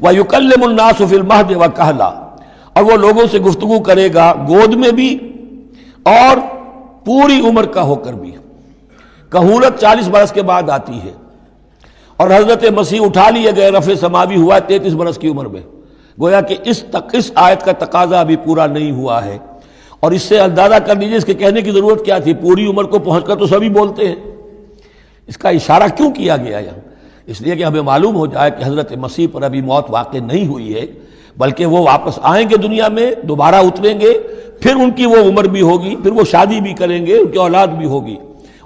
وَيُكَلِّمُ النَّاسُ فِي الْمَهْدِ وَكَهْلًا، اور وہ لوگوں سے گفتگو کرے گا گود میں بھی اور پوری عمر کا ہو کر بھی۔ کہولت 40 برس کے بعد آتی ہے، اور حضرت مسیح اٹھا لیے گئے، رفع سماوی ہوا 33 برس کی عمر میں۔ گویا کہ اس آیت کا تقاضا ابھی پورا نہیں ہوا ہے، اور اس سے اندازہ کر لیجیے اس کے کہنے کی ضرورت کیا تھی، پوری عمر کو پہنچ کر تو سبھی بولتے ہیں۔ اس کا اشارہ کیوں کیا گیا یہاں؟ اس لیے کہ ہمیں معلوم ہو جائے کہ حضرت مسیح پر ابھی موت واقع نہیں ہوئی ہے، بلکہ وہ واپس آئیں گے دنیا میں، دوبارہ اتریں گے، پھر ان کی وہ عمر بھی ہوگی، پھر وہ شادی بھی کریں گے، ان کی اولاد بھی ہوگی،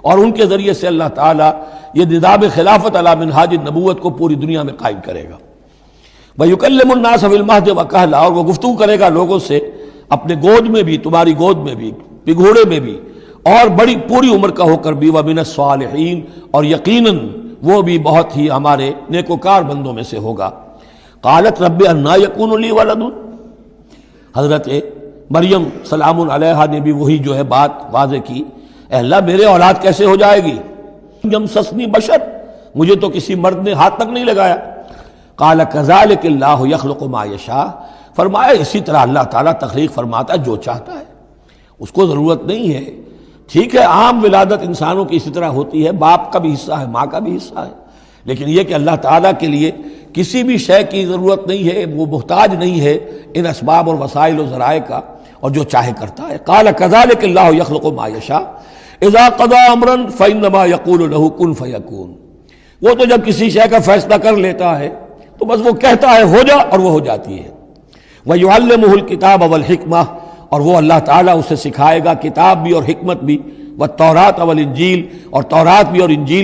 اور ان کے ذریعے سے اللہ تعالیٰ یہ نظام خلافت علی منہاج النبوت کو پوری دنیا میں قائم کرے گا۔ وَيُكَلِّمُ النَّاسَ فِي الْمَهْدِ وَكَهْلًا، اور وہ گفتگو کرے گا لوگوں سے اپنے گود میں بھی، تمہاری گود میں بھی، پگھوڑے میں بھی، اور بڑی پوری عمر کا ہو کر بھی، وَمِنَ الصَّالِحِينَ، اور یقیناً وہ بھی بہت ہی ہمارے نیکوکار بندوں میں سے ہوگا۔ قالت رب انا یکون لی ولد، حضرت مریم سلام علیہا نے بھی وہی جو ہے بات واضح کی، اے اللہ میرے اولاد کیسے ہو جائے گی؟ یمسسنی بشر، مجھے تو کسی مرد نے ہاتھ تک نہیں لگایا۔ قال کذالک اللہ یخلق ما یشاء، فرمایا اسی طرح اللہ تعالیٰ تخلیق فرماتا ہے جو چاہتا ہے، اس کو ضرورت نہیں ہے۔ ٹھیک ہے عام ولادت انسانوں کی اسی طرح ہوتی ہے، باپ کا بھی حصہ ہے، ماں کا بھی حصہ ہے، لیکن یہ کہ اللہ تعالیٰ کے لیے کسی بھی شے کی ضرورت نہیں ہے، وہ محتاج نہیں ہے ان اسباب اور وسائل و ذرائع کا، اور جو چاہے کرتا ہے۔ قال کذالک اللہ یخلق ما یشاء اذا قضى امرا فانما يقول له كن فيكون، وہ تو جب کسی شے کا فیصلہ کر لیتا ہے تو بس وہ کہتا ہے ہو جا، اور وہ ہو جاتی ہے۔ وَيُعَلِّمُهُ الْكِتَابَ وَالْحِكْمَةَ، اور وہ اللہ تعالیٰ اسے سکھائے گا کتاب بھی اور حکمت بھی، والتوراۃ والانجیل، اور تورات بھی اور انجیل